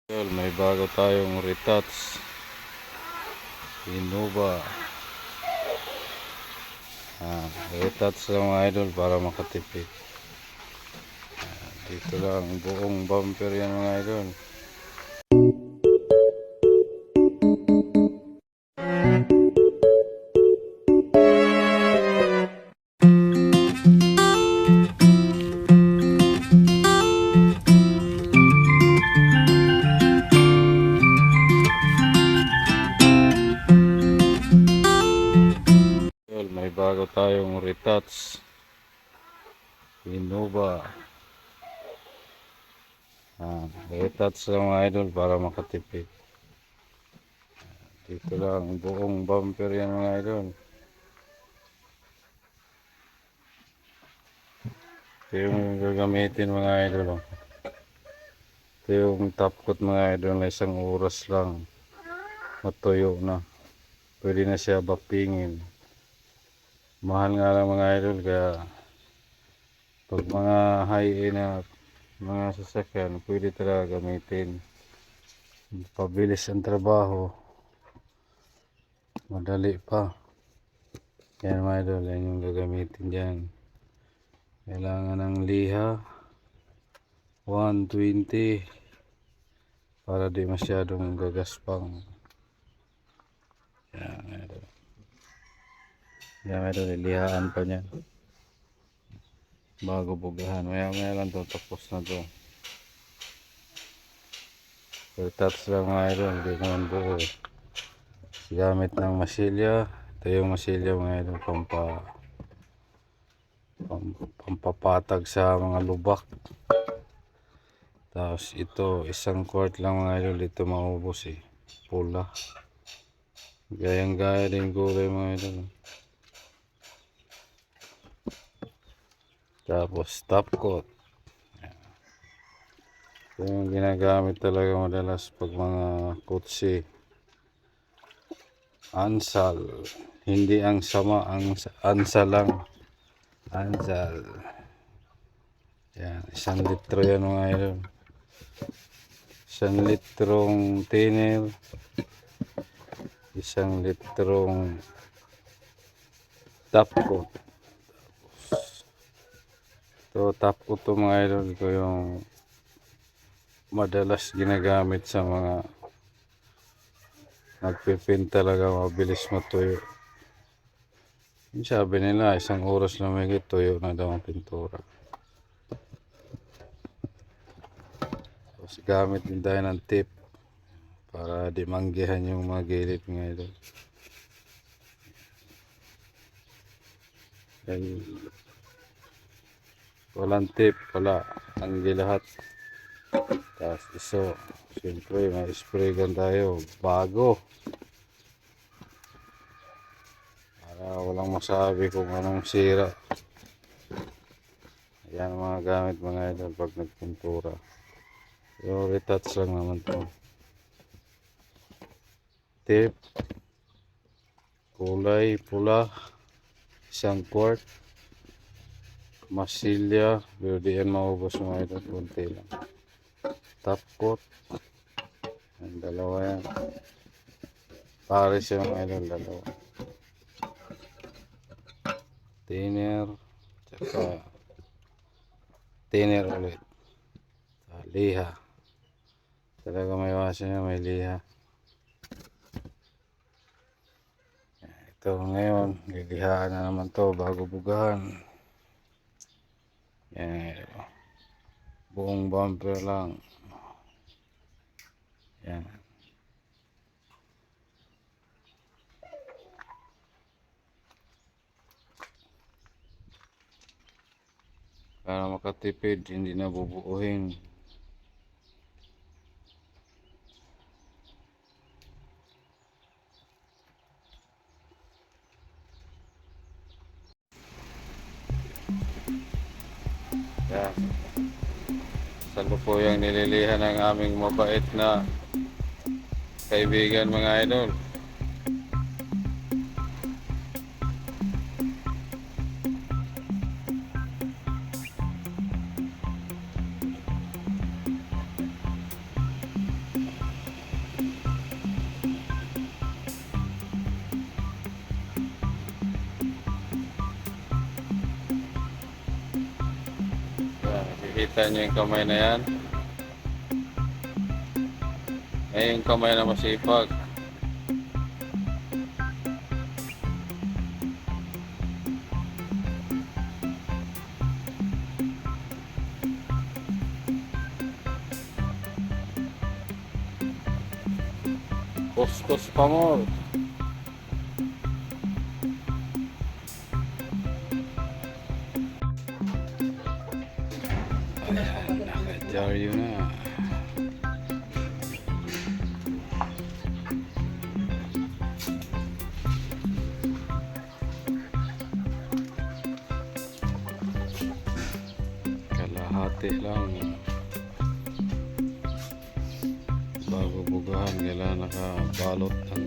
May bago tayong retouch Innova. Retouch lang mga idol para makatipid. Dito lang buong bumper yan mga idol. May bago tayong retouch Innova. Retouch lang mga idol para makatipid. Dito lang buong bumper yan mga idol. Ito yung gagamitin mga idol. Ito yung top coat mga idol na isang oras lang matuyo na. Pwede na siya bapingin. Mahal nga lang mga idol, kaya pag mga high-end na mga sasakyan pwede talaga gamitin. Pabilis ang trabaho, madali pa. Yan mga idol, yan yung gagamitin dyan. Kailangan ng liha 120 para di masyadong gagaspang. Yan mga idol. Yan mga idol, ilihaan pa niya bago bugahan. Maya lang to, tapos na to. Retouch lang mga idol, hindi naman buo. Gamit ng masilya. Ito yung masilya mga idol, pampapatag sa mga lubak. Tapos ito, isang quart lang mga idol, ito maubos pula. Gayang-gaya din kulay mga idol. Tapos top coat. Ito yung ginagamit talaga madalas pag mga kotse. Ansal. Hindi ang sama, ang ansal lang. Ansal. Yan, 1 litro yan mga idol. 1 litrong thinner. 1 litrong top coat. Ito top coat to mga idol. Ito yung madalas ginagamit sa mga nagpipint talaga, mabilis matuyo. Yung sabi nila, 1 oras na may tuyo na daw ang pintura. Tapos gamit din tayo ng tip para di manggihan yung mga gilid mga idol. Dahil walang tip, wala, tanggi lahat. Tapos iso, siyempre may spray gun tayo bago para walang masabi kung anong sira. Ayan ang mga gamit mga idol pag nagpintura. Yung retouch lang naman to. Tip, kulay pula, 1 quart, masilya, pero di yan maubos mga idol, kunti lang. Top coat, ang dalawa yan. Pares yung mga idol, dalawa. Thinner, tsaka thinner ulit. Liha. Talaga may wasa niya, may liha. Ito ngayon, lilihaan na naman to bago bugahan. Yan. Buong bumper lang. Yan. Para makatipid, hindi na bubuuhin. Yan. Salupuyang nililihan ng aming mabait na kaibigan mga idol. Kita nyo yung kamay na yan. Yung kamay na masipag. Kuskus pa mo. Ayan, naka-Jaryo na. Kalahati lang. Bago bugahan, kailangan nakabalot ng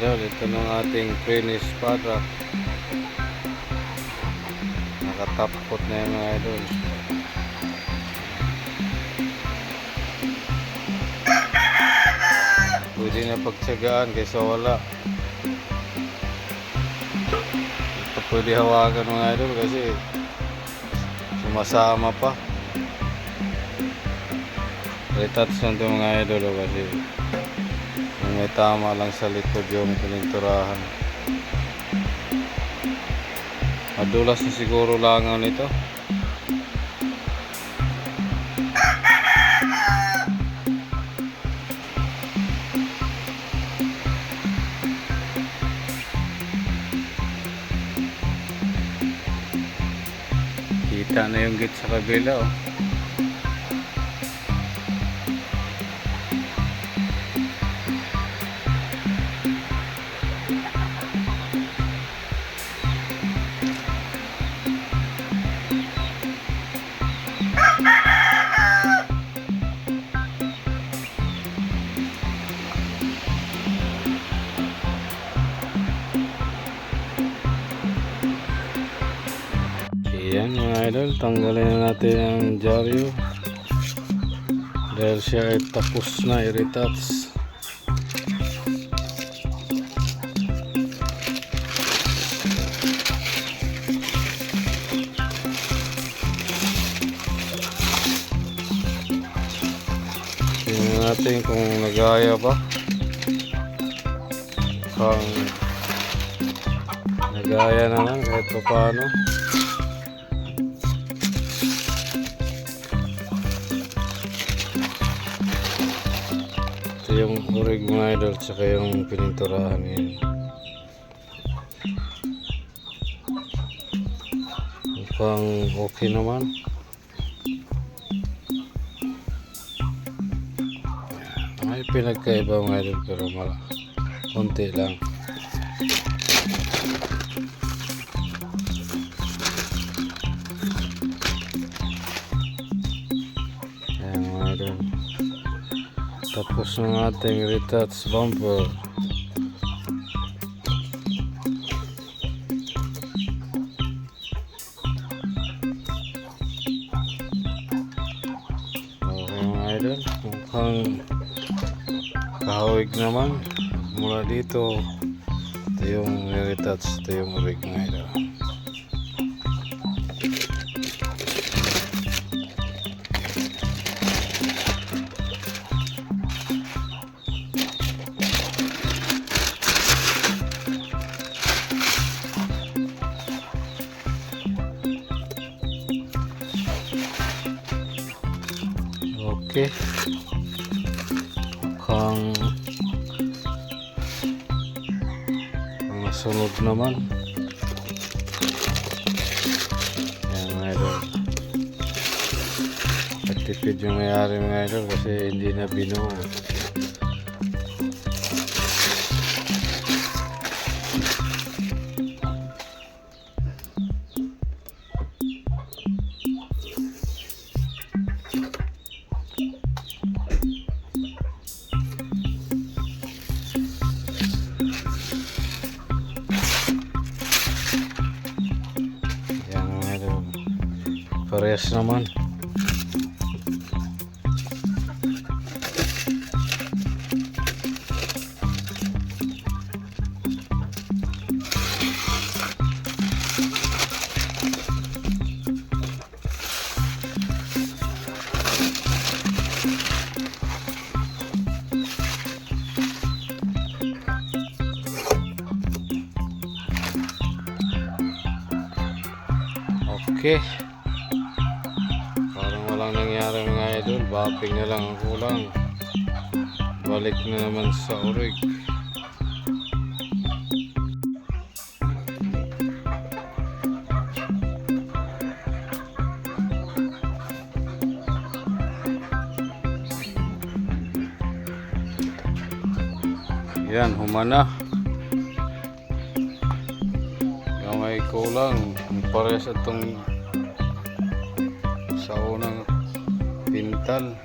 ito ng ating finish product. Nakatapkot na yung mga idol. Pwede na pagtsagaan kaysa wala. Ito pwede hawakan mga idol kasi sumasama pa. Retouch lang ito mga idol kasi may tama lang sa likod yung pininturahan. Madulas na siguro langaw nito. Kita na yung gate sa kabila oh. Ayan mga idol, tanggalin na natin ang Jaryo dahil siya ay tapos na i-retouch. Tingnan natin kung nagaya ba, kung nagaya naman kahit pa paano. Yung urig mga idol tsaka yung pininturahan yun. Mukhang okay naman. May pinagkaiba mga idol pero konti lang. Ayan mga idol, tapos ng ating retouch bumper. Okay mga idol, mukhang kahawig naman. Mula dito, ito yung retouch, ito yung rig mga idol. Okay. Mukhang ang nasunod naman. Yan mga idol. Nagtipid yung mayari mga idol kasi hindi na binuo. Yan mga idol. Parehas naman. Okay. Parang walang nangyari mga idol. Bapping na lang ang kulang. Balik na naman sa urig. Yan, humana. Yung may kulang. Parehas itong sa unang pintal.